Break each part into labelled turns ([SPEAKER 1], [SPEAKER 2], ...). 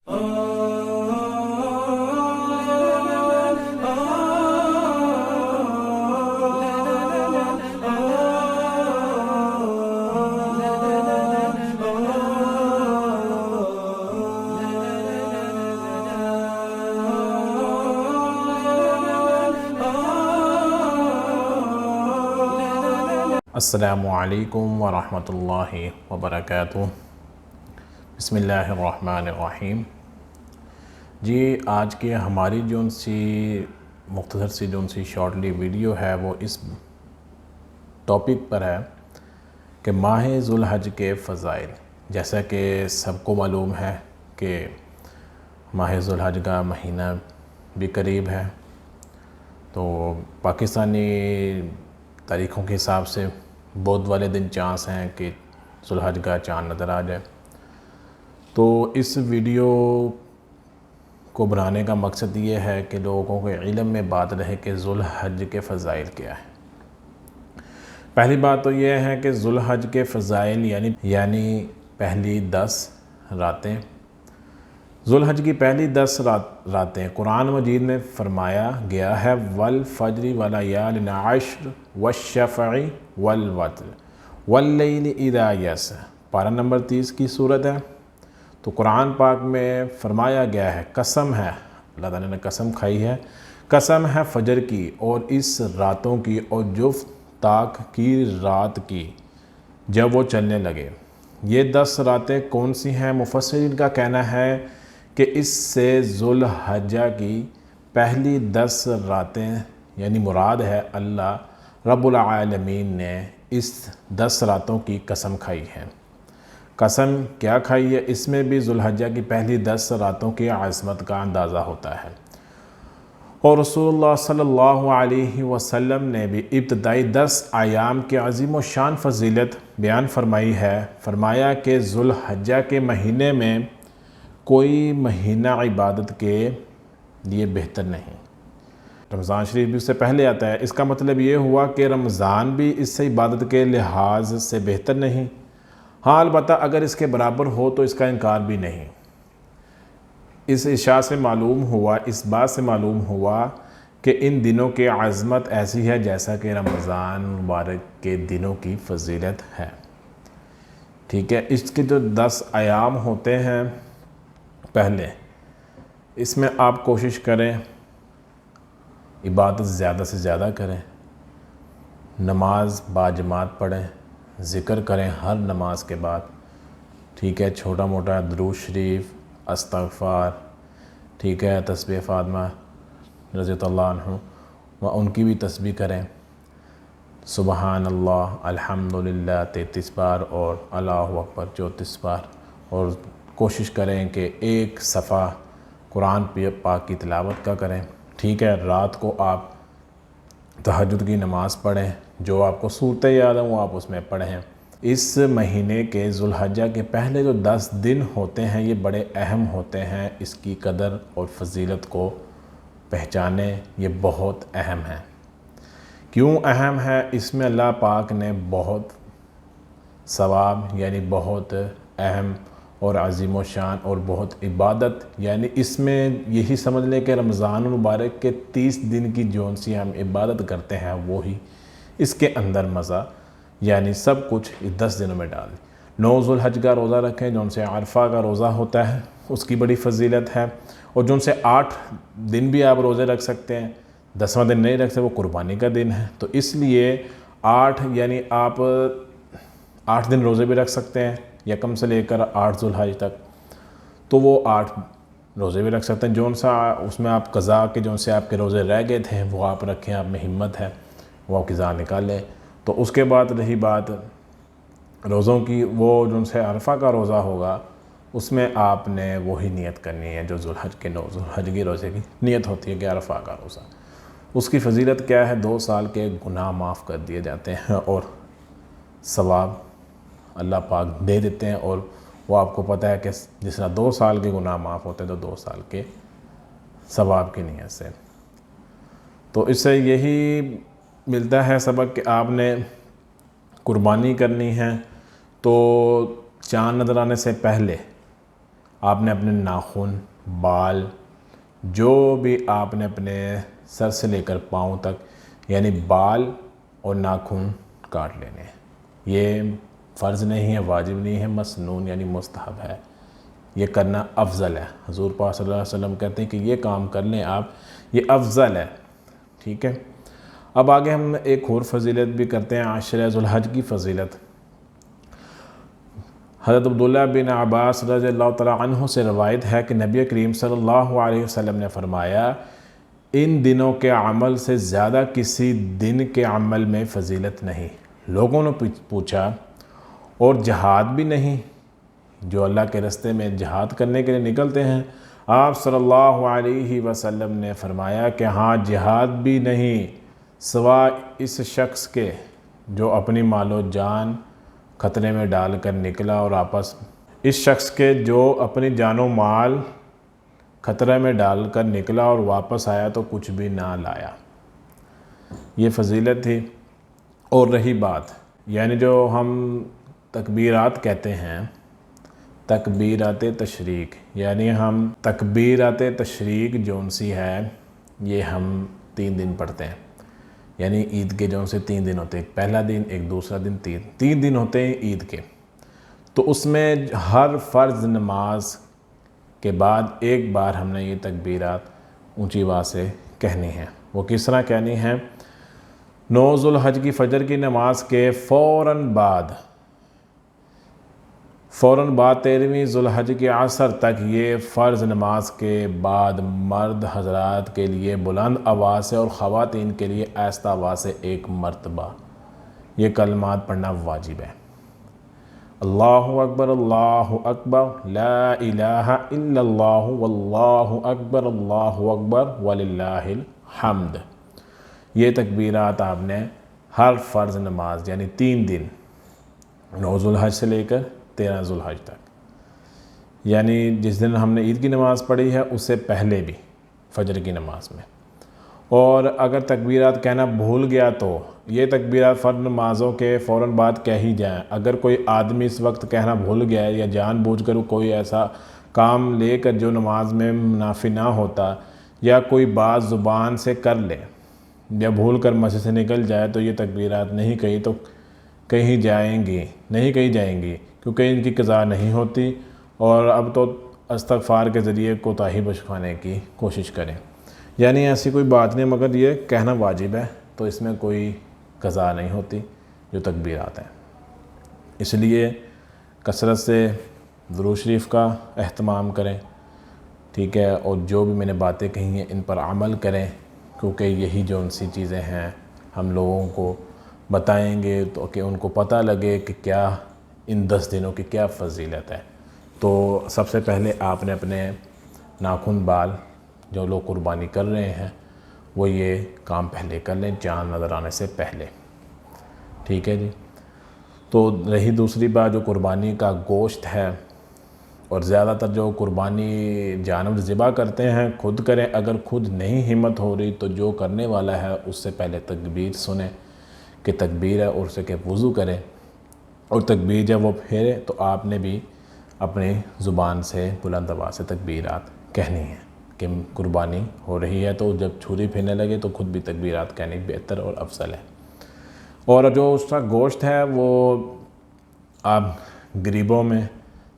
[SPEAKER 1] السلام علیکم ورحمۃ اللہ وبرکاتہ۔ بسم اللہ الرحمن الرحیم۔ جی آج کی ہماری جون سی مختصر سی شارٹلی ویڈیو ہے وہ اس ٹاپک پر ہے کہ ماہ ذو الحج کے فضائل۔ جیسا کہ سب کو معلوم ہے کہ ماہ ذو الحج کا مہینہ بھی قریب ہے، تو پاکستانی تاریخوں کے حساب سے بدھ والے دن چانس ہیں کہ ذو الحج کا چاند نظر آ جائے۔ تو اس ویڈیو کو بنانے کا مقصد یہ ہے کہ لوگوں کے علم میں بات رہے کہ ذو الحج کے فضائل کیا ہیں۔ پہلی بات تو یہ ہے کہ ذو الحج کے فضائل یعنی پہلی 10 راتیں، ذو الحج کی پہلی 10 راتیں قرآن مجید میں فرمایا گیا ہے والفجر ولیال عشر والشفع والوتر واللیل اذا یسر، پارہ نمبر 30 کی صورت ہے۔ تو قرآن پاک میں فرمایا گیا ہے، قسم ہے، اللہ تعالیٰ نے قسم کھائی ہے، قسم ہے فجر کی اور اس راتوں کی اور جفت تاک کی رات کی جب وہ چلنے لگے۔ یہ 10 راتیں کون سی ہیں؟ مفسرین کا کہنا ہے کہ اس سے ذو الحجہ کی پہلی 10 راتیں یعنی مراد ہے اللہ رب العالمین نے اس 10 راتوں کی قسم کھائی ہے۔ قسم کیا کھائی ہے؟ اس میں بھی ذو الحجہ کی پہلی 10 راتوں کی عظمت کا اندازہ ہوتا ہے، اور رسول اللہ صلی اللہ علیہ وسلم نے بھی ابتدائی 10 ایام کی عظیم و شان فضیلت بیان فرمائی ہے۔ فرمایا کہ ذو الحجہ کے مہینے میں کوئی مہینہ عبادت کے لیے بہتر نہیں۔ رمضان شریف بھی اس سے پہلے آتا ہے، اس کا مطلب یہ ہوا کہ رمضان بھی اس سے عبادت کے لحاظ سے بہتر نہیں، ہاں البتہ اگر اس کے برابر ہو تو اس کا انکار بھی نہیں۔ اس اشاعت سے معلوم ہوا، اس بات سے معلوم ہوا کہ ان دنوں کی عظمت ایسی ہے جیسا کہ رمضان مبارک کے دنوں کی فضیلت ہے۔ ٹھیک ہے، اس کے جو 10 ایام ہوتے ہیں پہلے، اس میں آپ کوشش کریں عبادت زیادہ سے زیادہ کریں، نماز باجماعت پڑھیں، ذکر کریں ہر نماز کے بعد، ٹھیک ہے، چھوٹا موٹا درود شریف، استغفار، ٹھیک ہے، تسبیح فاطمہ رضی اللہ عنہ ان کی بھی تسبیح کریں، سبحان اللہ الحمدللہ 33 بار اور اللہ اکبر 34 بار، اور کوشش کریں کہ ایک صفحہ قرآن پاک کی تلاوت کا کریں۔ ٹھیک ہے، رات کو آپ تہجد کی نماز پڑھیں، جو آپ کو صورتیں یاد ہیں وہ آپ اس میں پڑھیں۔ اس مہینے کے ذو الحجہ کے پہلے جو 10 دن ہوتے ہیں یہ بڑے اہم ہوتے ہیں، اس کی قدر اور فضیلت کو پہچانیں، یہ بہت اہم ہے۔ کیوں اہم ہے؟ اس میں اللہ پاک نے بہت ثواب یعنی بہت اہم اور عظیم و شان اور بہت عبادت، یعنی اس میں یہی سمجھ لیں کہ رمضان المبارک کے 30 دن کی جون سی ہم عبادت کرتے ہیں وہی اس کے اندر مزہ، یعنی سب کچھ 10 دنوں میں ڈال دیں۔ 9 ذو الحج کا روزہ رکھیں، جون سے عرفہ کا روزہ ہوتا ہے، اس کی بڑی فضیلت ہے، اور جون سے 8 دن بھی آپ روزے رکھ سکتے ہیں، 10واں دن نہیں رکھ سکتے، وہ قربانی کا دن ہے، تو اس لیے 8 یعنی آپ 8 دن روزے بھی رکھ سکتے ہیں، یکم سے لے کر 8 ذو الحج تک، تو وہ 8 روزے بھی رکھ سکتے ہیں۔ جون سا اس میں آپ قضا کے جون سے آپ کے روزے رہ گئے تھے وہ آپ رکھیں، آپ میں ہمت ہے وہ آپ قضا نکالیں۔ تو اس کے بعد رہی بات روزوں کی، وہ جون سے عرفہ کا روزہ ہوگا اس میں آپ نے وہی نیت کرنی ہے جو ذو الحج کے 9 ذو الحج کی روزے کی نیت ہوتی ہے کہ عرفہ کا روزہ۔ اس کی فضیلت کیا ہے؟ 2 سال کے گناہ معاف کر دیے جاتے ہیں اور ثواب اللہ پاک دے دیتے ہیں، اور وہ آپ کو پتہ ہے کہ جس طرح 2 سال کے گناہ معاف ہوتے ہیں تو 2 سال کے ثواب کی نیت سے۔ تو اس سے یہی ملتا ہے سبق کہ آپ نے قربانی کرنی ہے تو چاند نظر آنے سے پہلے آپ نے اپنے ناخن، بال، جو بھی آپ نے اپنے سر سے لے کر پاؤں تک یعنی بال اور ناخن کاٹ لینے ہیں۔ یہ فرض نہیں ہے، واجب نہیں ہے، مسنون یعنی مستحب ہے، یہ کرنا افضل ہے۔ حضور پاک صلی اللہ علیہ وسلم کہتے ہیں کہ یہ کام کر لیں آپ، یہ افضل ہے، ٹھیک ہے۔ اب آگے ہم ایک اور فضیلت بھی کرتے ہیں، عشرہ ذو الحج کی فضیلت۔ حضرت عبداللہ بن عباس رضی اللہ تعالیٰ عنہ سے روایت ہے کہ نبی کریم صلی اللہ علیہ وسلم نے فرمایا، ان دنوں کے عمل سے زیادہ کسی دن کے عمل میں فضیلت نہیں۔ لوگوں نے پوچھا اور جہاد بھی نہیں؟ جو اللہ کے راستے میں جہاد کرنے کے لیے نکلتے ہیں، آپ صلی اللہ علیہ وسلم نے فرمایا کہ ہاں، جہاد بھی نہیں سوا اس شخص کے جو اپنی مال و جان خطرے میں ڈال کر نکلا اور اس شخص کے جو اپنی جان و مال خطرے میں ڈال کر نکلا اور واپس آیا تو کچھ بھی نہ لایا۔ یہ فضیلت تھی۔ اور رہی بات، یعنی جو ہم تکبیرات کہتے ہیں، تکبیرات تشریق، یعنی ہم تکبیرات تشریق جون سی ہے، یہ ہم 3 دن پڑھتے ہیں۔ یعنی عید کے جون سے 3 دن ہوتے ہیں، ایک پہلا دن، ایک دوسرا دن، 3 دن ہوتے ہیں عید کے۔ تو اس میں ہر فرض نماز کے بعد ایک بار ہم نے یہ تکبیرات اونچی آواز سے کہنی ہیں۔ وہ کس طرح کہنی ہیں؟ 9 ذو الحج کی فجر کی نماز کے فوراً بعد 13ویں ذو الحج کے عصر تک یہ فرض نماز کے بعد مرد حضرات کے لیے بلند آواز سے اور خواتین کے لیے آہستہ آواز سے 1 مرتبہ یہ کلمات پڑھنا واجب ہے۔ اللہ اکبر، اللہ اکبر، لا الہ الا اللہ، واللہ اکبر، اللہ اکبر، وللہ الحمد۔ یہ تکبیرات آپ نے ہر فرض نماز یعنی 3 دن، 9 ذو الحج سے لے کر 13 ذو الحج تک، یعنی جس دن ہم نے عید کی نماز پڑھی ہے اس سے پہلے بھی فجر کی نماز میں۔ اور اگر تکبیرات کہنا بھول گیا تو یہ تکبیرات فرض نمازوں کے فوراً بعد کہہ ہی جائیں۔ اگر کوئی آدمی اس وقت کہنا بھول گیا ہے یا جان بوجھ کر کوئی ایسا کام لے کر جو نماز میں منافی نہ ہوتا یا کوئی بات زبان سے کر لے یا بھول کر مسجد سے نکل جائے تو یہ تکبیرات نہیں کہی تو نہیں کہی جائیں گی، کیونکہ ان کی قضا نہیں ہوتی۔ اور اب تو استغفار کے ذریعے کوتاہی بخشوانے کی کوشش کریں، یعنی ایسی کوئی بات نہیں، مگر یہ کہنا واجب ہے تو اس میں کوئی قضا نہیں ہوتی جو تکبیرات ہیں۔ اس لیے کثرت سے درود شریف کا اہتمام کریں، ٹھیک ہے، اور جو بھی میں نے باتیں کہی ہیں ان پر عمل کریں، کیونکہ یہی جو ان سی چیزیں ہیں ہم لوگوں کو بتائیں گے تو کہ ان کو پتہ لگے کہ کیا ان 10 دنوں کی کیا فضیلت ہے۔ تو سب سے پہلے آپ نے اپنے ناخن، بال، جو لوگ قربانی کر رہے ہیں وہ یہ کام پہلے کر لیں چاند نظر آنے سے پہلے، ٹھیک ہے جی۔ تو رہی دوسری بات، جو قربانی کا گوشت ہے، اور زیادہ تر جو قربانی جانور ذبح کرتے ہیں خود کریں، اگر خود نہیں ہمت ہو رہی تو جو کرنے والا ہے اس سے پہلے تکبیر سنیں کہ تکبیر ہے، اور اسے کہ وضو کریں، اور تکبیر جب وہ پھیرے تو آپ نے بھی اپنی زبان سے بلند آواز سے تکبیرات کہنی ہیں کہ قربانی ہو رہی ہے، تو جب چھری پھرنے لگے تو خود بھی تکبیرات کہنی بہتر اور افضل ہے۔ اور جو اس کا گوشت ہے وہ آپ غریبوں میں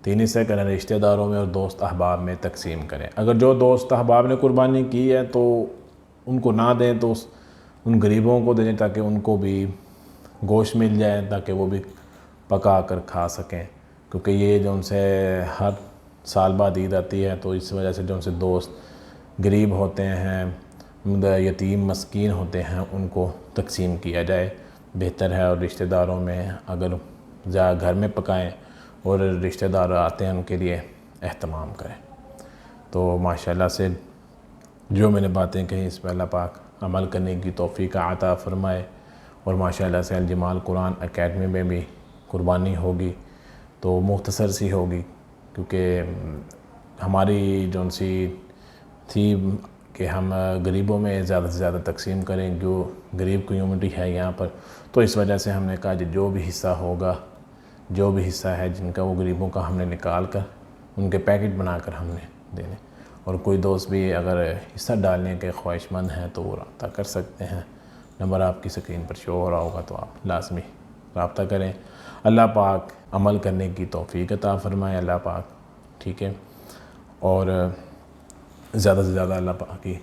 [SPEAKER 1] 3 حصے کریں، رشتہ داروں میں اور دوست احباب میں تقسیم کریں۔ اگر جو دوست احباب نے قربانی کی ہے تو ان کو نہ دیں تو ان غریبوں کو دیں تاکہ ان کو بھی گوشت مل جائے، تاکہ وہ بھی پکا کر کھا سکیں، کیونکہ یہ جو ان سے ہر سال بعد عید آتی ہے تو اس وجہ سے جو ان سے دوست غریب ہوتے ہیں، یتیم مسکین ہوتے ہیں، ان کو تقسیم کیا جائے، بہتر ہے۔ اور رشتہ داروں میں اگر گھر میں پکائیں اور رشتہ دار آتے ہیں ان کے لیے اہتمام کریں۔ تو ماشاءاللہ سے جو میں نے باتیں کہیں اس پہ اللہ پاک عمل کرنے کی توفیق عطا فرمائے، اور ماشاءاللہ سے الجمال قرآن اکیڈمی میں بھی قربانی ہوگی تو مختصر سی ہوگی، کیونکہ ہماری جو سی تھی کہ ہم غریبوں میں زیادہ سے زیادہ تقسیم کریں، جو غریب کمیونٹی ہے یہاں پر، تو اس وجہ سے ہم نے کہا جو بھی حصہ ہوگا، جو بھی حصہ ہے جن کا وہ غریبوں کا ہم نے نکال کر ان کے پیکٹ بنا کر ہم نے دینے. اور کوئی دوست بھی اگر حصہ ڈالنے کے خواہش مند ہیں تو وہ رابطہ کر سکتے ہیں. نمبر آپ کی اسکرین پر شو ہو رہا ہوگا تو آپ لازمی رابطہ کریں. اللہ پاک عمل کرنے کی توفیق عطا فرمائے اللہ پاک. ٹھیک ہے، اور زیادہ سے زیادہ اللہ پاک کی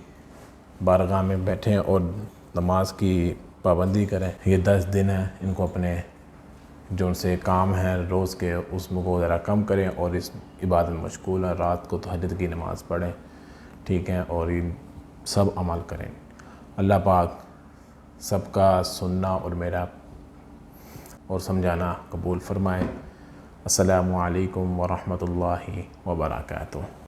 [SPEAKER 1] بارگاہ میں بیٹھیں اور نماز کی پابندی کریں. یہ 10 دن ہیں، ان کو اپنے جو ان سے کام ہیں روز کے اس میں کو ذرا کم کریں اور اس عبادت میں مشغول ہیں. رات کو تہجد کی نماز پڑھیں. ٹھیک ہے، اور ان سب عمل کریں. اللہ پاک سب کا سننا اور میرا اور سمجھانا قبول فرمائے. السلام علیکم ورحمۃ اللہ وبرکاتہ.